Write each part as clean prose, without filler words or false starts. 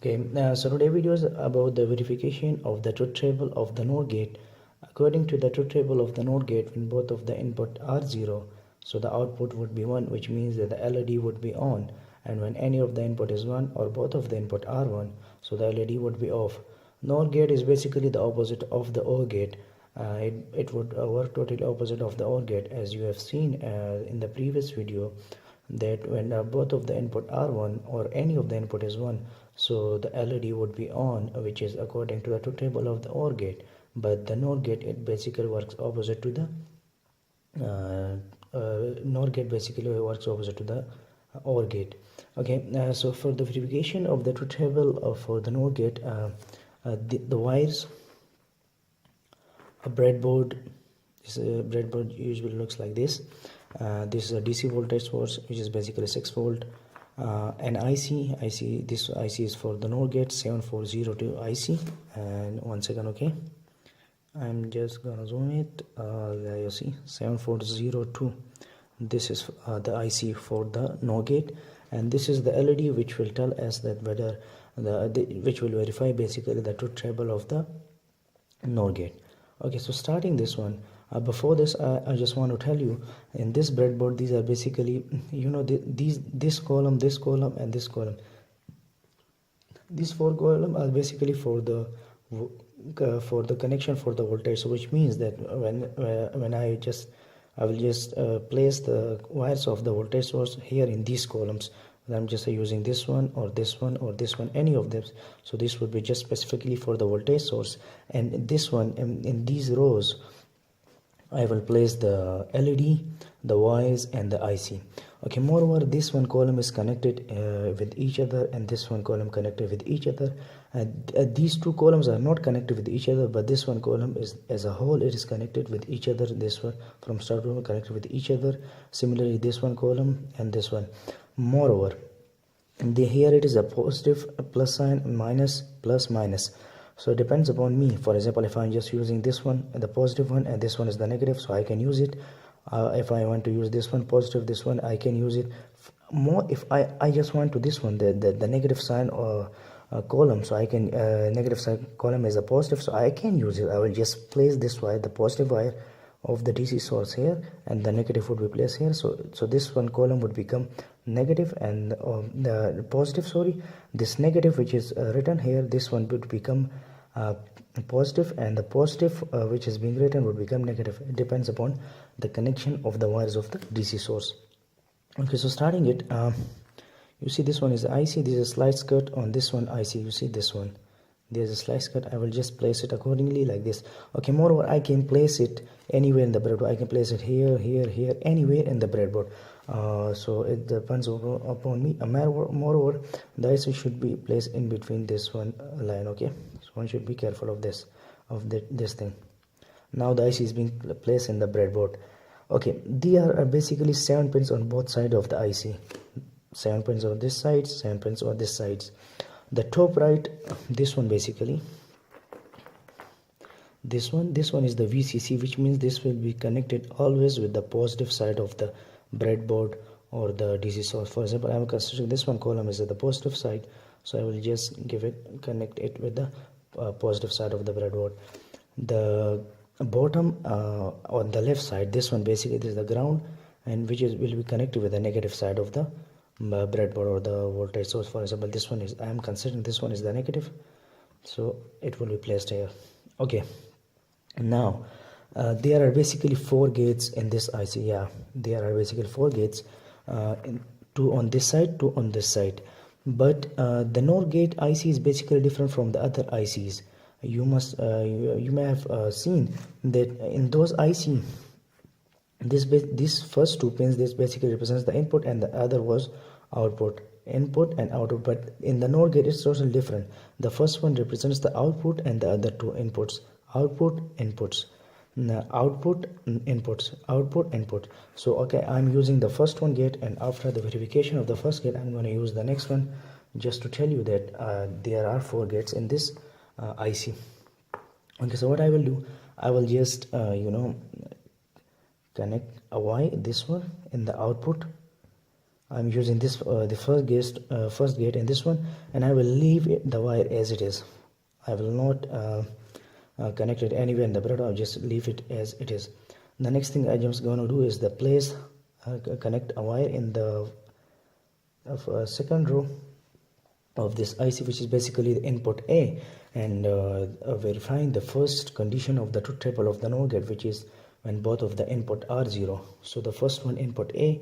Okay, so today video is about the verification of the truth table of the NOR gate. According to the truth table of the NOR gate, when both of the input are 0, so the output would be 1, which means that the LED would be on. And when any of the input is 1 or both of the input are 1, so the LED would be off. NOR gate is basically the opposite of the OR gate. It would work totally opposite of the OR gate, as you have seen in the previous video, that when both of the input are 1 or any of the input is 1, so the LED would be on, which is according to the truth table of the OR gate. But the NOR gate, it basically works opposite to the NOR gate basically works opposite to the OR gate. Okay, so for the verification of the truth table for the NOR gate, the wires, a breadboard, breadboard usually looks like this. This is a DC voltage source, which is basically 6 volt. An IC, this IC is for the NOR gate 7402 IC. And 1 second, okay, I'm just gonna zoom it. There you see 7402. This is the IC for the NOR gate, and this is the LED which will tell us that whether which will verify basically the truth table of the NOR gate. Okay, so starting this one, before this I just want to tell you, in this breadboard, these are basically, you know, this column, and this column, these 4 columns are basically for the connection for the voltage. So which means that when I will just place the wires of the voltage source here in these columns. I'm just using this one or this one or this one, any of them. So this would be just specifically for the voltage source, and this one in these rows I will place the LED, the wires, and the IC. Okay, moreover, this one column is connected with each other, and this one column connected with each other. These 2 columns are not connected with each other, but this one column is, as a whole, it is connected with each other. This one from start to connected with each other. Similarly, this one column and this one. Moreover, here it is a positive, a plus sign, minus, plus, minus. So it depends upon me. For example, if I'm just using this one, the positive one, and this one is the negative, so I can use it. If I want to use this one positive, this one, I can use it more. If I just want to this one, the negative sign or column, so I can negative sign column is a positive, so I can use it. I will just place this wire, the positive wire of the DC source here, and the negative would be placed here. So this one column would become negative, and the positive, sorry, this negative which is written here, this one would become positive, and the positive which is being written would become negative. It depends upon the connection of the wires of the DC source. Okay, so starting it, you see this one is the IC. This is a slice cut on this one IC. You see this one, there's a slice cut. I will just place it accordingly like this. Okay, moreover, I can place it anywhere in the breadboard. I can place it here, anywhere in the breadboard. So it depends upon me. Moreover, the IC should be placed in between this one line. Okay, so one should be careful of this thing. Now the IC is being placed in the breadboard. Okay, there are basically 7 pins on both sides of the IC. 7 pins on this side, 7 pins on this sides. The top right, this one basically, this one is the VCC, which means this will be connected always with the positive side of the breadboard or the DC source. For example, I am considering this one column is at the positive side, so I will just connect it with the positive side of the breadboard. The bottom on the left side, this one basically, this is the ground, and which will be connected with the negative side of the breadboard or the voltage source. For example, this one is, I am considering this one is the negative, so it will be placed here. Okay, now there are basically 4 gates in this IC. Yeah, there are basically 4 gates, 2 on this side, 2 on this side. But the NOR gate IC is basically different from the other ICs. You may have seen that in those IC, this first 2 pins, this basically represents the input, and the other was output, input and output. But in the NOR gate, it's totally different. The first one represents the output, and the other 2 inputs, output, inputs, output, inputs, output, input. So okay, I'm using the first one gate, and after the verification of the first gate, I'm going to use the next one, just to tell you that there are 4 gates in this IC. Okay, so what I will do, I will just connect a Y, this one, in the output, I'm using this the first gate and this one, and I will leave the wire as it is. I will not connect it anywhere in the breadboard. I'll just leave it as it is. The next thing I'm just going to do is the place connect a wire in the second row of this IC, which is basically the input A, and verifying the first condition of the truth table of the NOR gate, which is when both of the input are 0. So the first one, input A,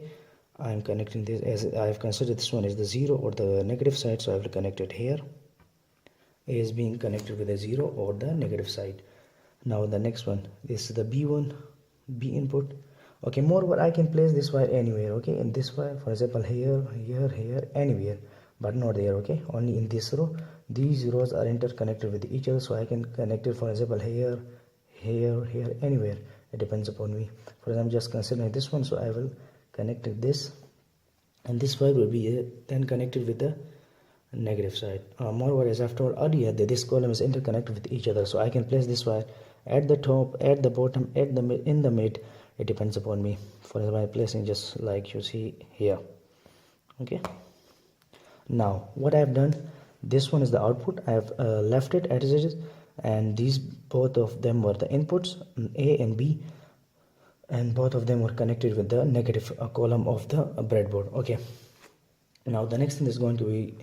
I am connecting this as I have considered this one is the 0 or the negative side, so I will connect it here. A is being connected with a 0 or the negative side. Now the next one, this is the B1, B input. Okay, moreover, I can place this wire anywhere, okay, in this wire, for example, here, here, here, anywhere, but not there, okay, only in this row. These rows are interconnected with each other, so I can connect it, for example, here, here, here, anywhere. It depends upon me. For example, I'm just considering this one, so I will connect it this, and this wire will be then connected with the negative side. Moreover, as I've told earlier, that this column is interconnected with each other, so I can place this wire at the top, at the bottom, at the in the mid. It depends upon me. For example, I'm placing just like you see here. Okay, now what I have done, this one is the output. I have left it as it is, and these both of them were the inputs, A and B, and both of them were connected with the negative column of the breadboard. Okay, now the next thing is going to be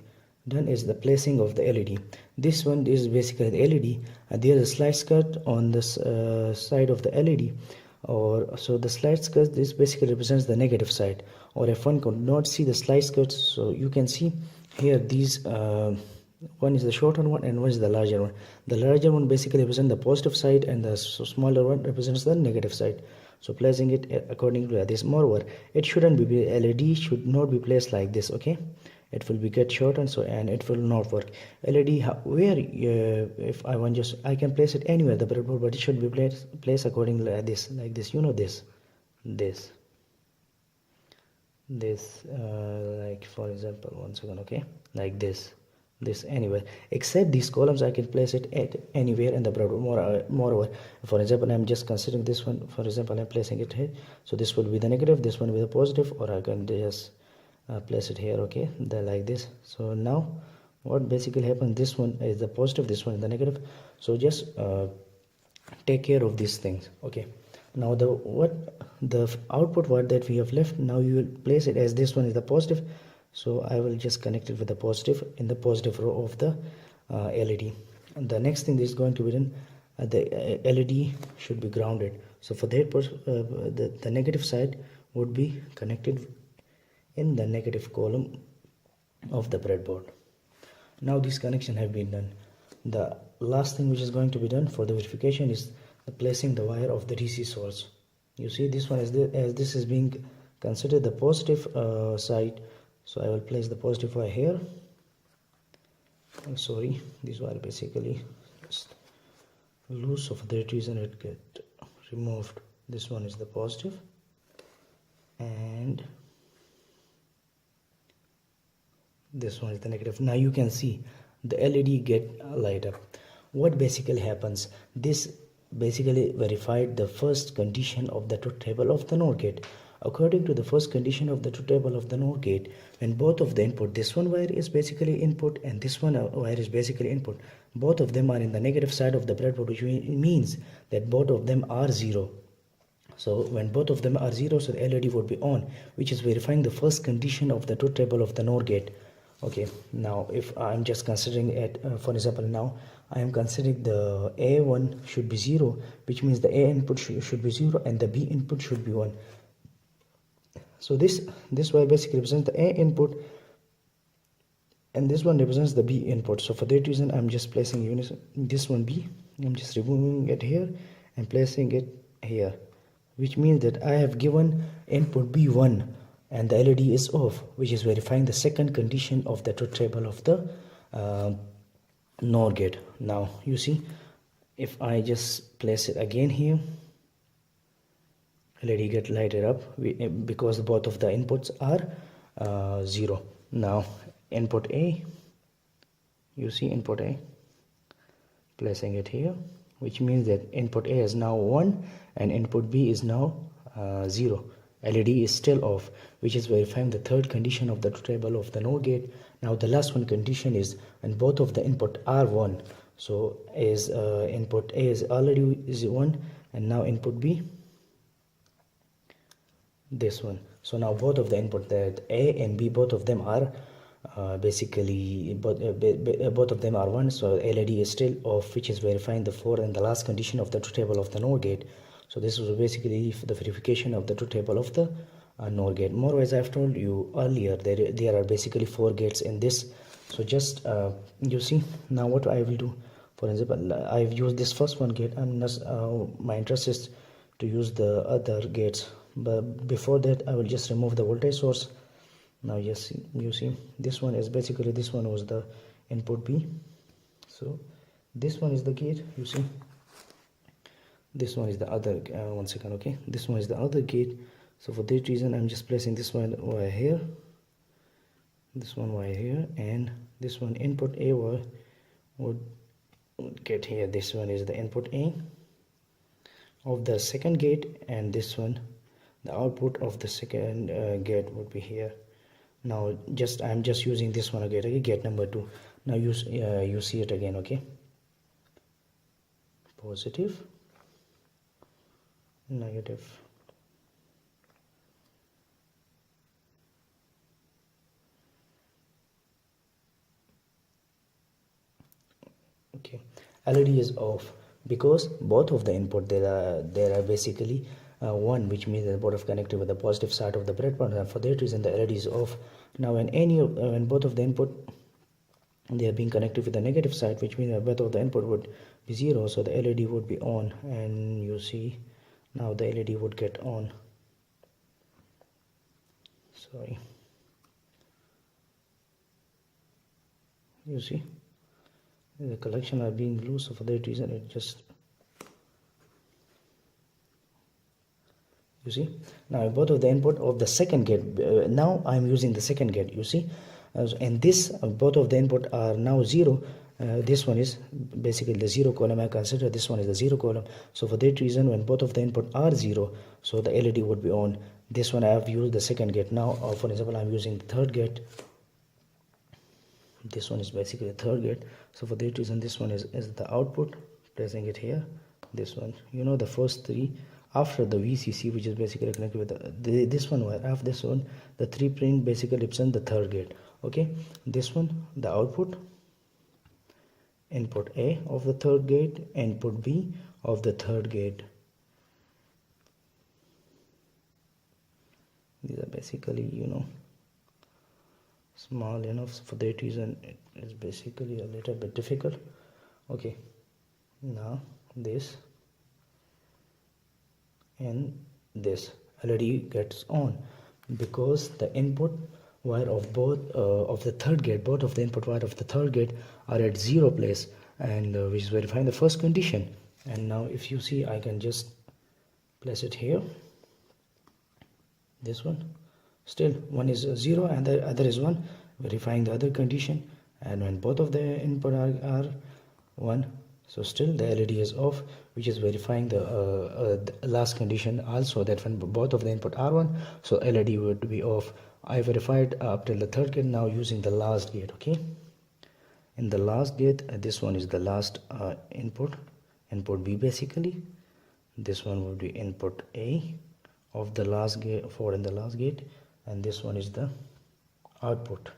done is the placing of the LED. This one is basically the LED. There is a slide skirt on this side of the LED, or so the slide skirt, this basically represents the negative side. Or if one could not see the slide skirts, so you can see here these one is the shorter one and one is the larger one. The larger one basically represents the positive side, and the smaller one represents the negative side. So placing it according to this. Moreover, it shouldn't be, LED should not be placed like this, okay, it will be get shortened, so and it will not work. LED, where if I want, just I can place it anywhere the breadboard, but it should be placed accordingly like this, you know, this like for example, 1 second, okay, like this anywhere, except these columns I can place it at anywhere in the breadboard. Moreover, for example, I'm just considering this one, for example, I'm placing it here, so this will be the negative, this one will be the positive, or I can just place it here, okay, like this. So now what basically happens, this one is the positive, this one is the negative, so just take care of these things. Okay, now the output wire that we have left, now you will place it as this one is the positive, so I will just connect it with the positive in the positive row of the LED. And the next thing is going to be done, the LED should be grounded, so for that the negative side would be connected in the negative column of the breadboard. Now this connection have been done. The last thing which is going to be done for the verification is the placing the wire of the DC source. You see, this one is as this is being considered the positive side, so I will place the positive wire here. I'm sorry, this wire basically just loose, so for that reason it get removed. This one is the positive, and this one is the negative. Now you can see the LED get light up. What basically happens, this basically verified the first condition of the truth table of the NOR gate. According to the first condition of the truth table of the NOR gate, when both of the input, this one wire is basically input and this one wire is basically input, both of them are in the negative side of the breadboard, which means that both of them are 0. So when both of them are 0, so the LED would be on, which is verifying the first condition of the truth table of the NOR gate. Okay, now if I'm just considering it, for example, now I am considering the A1 should be 0, which means the A input should be 0 and the B input should be 1. So this wire basically represents the A input and this one represents the B input. So for that reason, I'm just placing this one B. I'm just removing it here and placing it here, which means that I have given input B1 and the LED is off, which is verifying the second condition of the truth table of the NOR gate. Now you see, if I just place it again here, LED get lighted up because both of the inputs are 0. Now input A, you see input A, placing it here, which means that input A is now 1 and input B is now 0. LED is still off, which is verifying the third condition of the truth table of the NOR gate. Now the last one condition is when both of the input are 1. So is input A is already is 1, and now input B, this one. So now both of the input, that A and B, both of them are basically both of them are 1, so LED is still off, which is verifying the fourth and the last condition of the truth table of the NOR gate. So this was basically the verification of the truth table of the NOR gate. More, as I've told you earlier, there are basically 4 gates in this. So just you see, now what I will do, for example, I've used this first one gate, and my interest is to use the other gates, but before that I will just remove the voltage source. Now yes, you see, this one is basically, this one was the input B, so this one is the gate, you see, this one is the other one second, okay, this one is the other gate. So for that reason I'm just placing this one wire here, this one wire here, and this one input A wire would get here. This one is the input A of the second gate, and this one, the output of the second gate, would be here. Now I'm just using this one again, okay, gate number 2. Now you see it again, okay, positive, negative, okay. LED is off because both of the input, there are basically 1, which means that both are connected with the positive side of the breadboard, and for that reason the LED is off. Now when both of the input, they are being connected with the negative side, which means that both of the input would be 0, so the LED would be on, and you see now the LED would get on. Sorry, you see the collection are being loose, so for that reason it just, you see, now both of the input of the second gate, now I'm using the second gate, you see, and this both of the input are now 0. This one is basically the 0 column, I consider this one is the 0 column. So for that reason, when both of the input are 0, so the LED would be on. This one I have used the second gate. Now for example, I'm using the third gate. This one is basically the third gate, so for that reason this one is the output, placing it here. This one, you know, the first 3 after the VCC, which is basically connected with this one wire, after this one the 3 pin basically represent the third gate, okay. This one, the output, input A of the third gate, input B of the third gate. These are basically, you know, small enough, so for that reason it is basically a little bit difficult, okay. Now this and this LED gets on because the input wire of both of the third gate, both of the input wire of the third gate are at 0 place, and which is verifying the first condition. And now if you see, I can just place it here, this one, still one is 0 and the other is 1, verifying the other condition. And when both of the input are 1, so still the LED is off, which is verifying the last condition also, that when both of the input are 1, so LED would be off. I verified up till the third gate. Now using the last gate, okay. In the last gate, this one is the last input B basically. This one would be input A of the last gate, for in the last gate, and this one is the output.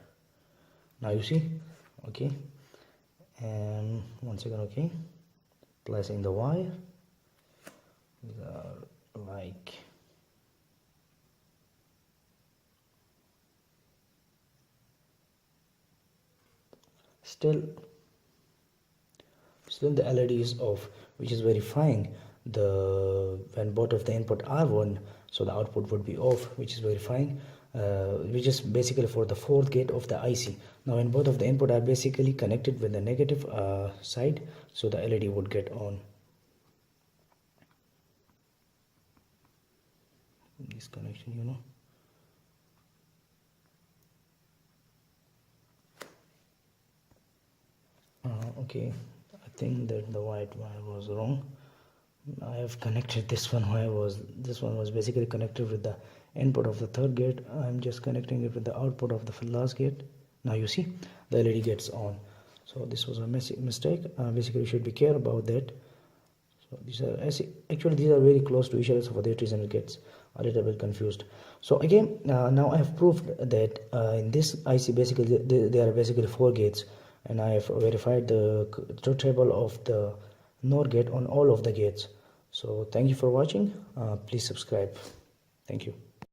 Now you see, okay, and one second, okay, placing the wire, like still the LED is off, which is verifying the when both of the input are 1, so the output would be off, which is verifying which is basically for the fourth gate of the IC. Now when both of the input are basically connected with the negative side, so the LED would get on. This connection, you know, okay, I think that the white wire was wrong. I have connected this one wire, this one was basically connected with the input of the third gate. I'm just connecting it with the output of the last gate. Now you see the LED gets on. So this was a mistake. Basically you should be care about that. So these are actually these are very close to each other, so for that reason it gets a little bit confused. So again, now I have proved that in this IC basically there are basically 4 gates, and I have verified the truth table of the NOR gate on all of the gates. So thank you for watching. Please subscribe. Thank you.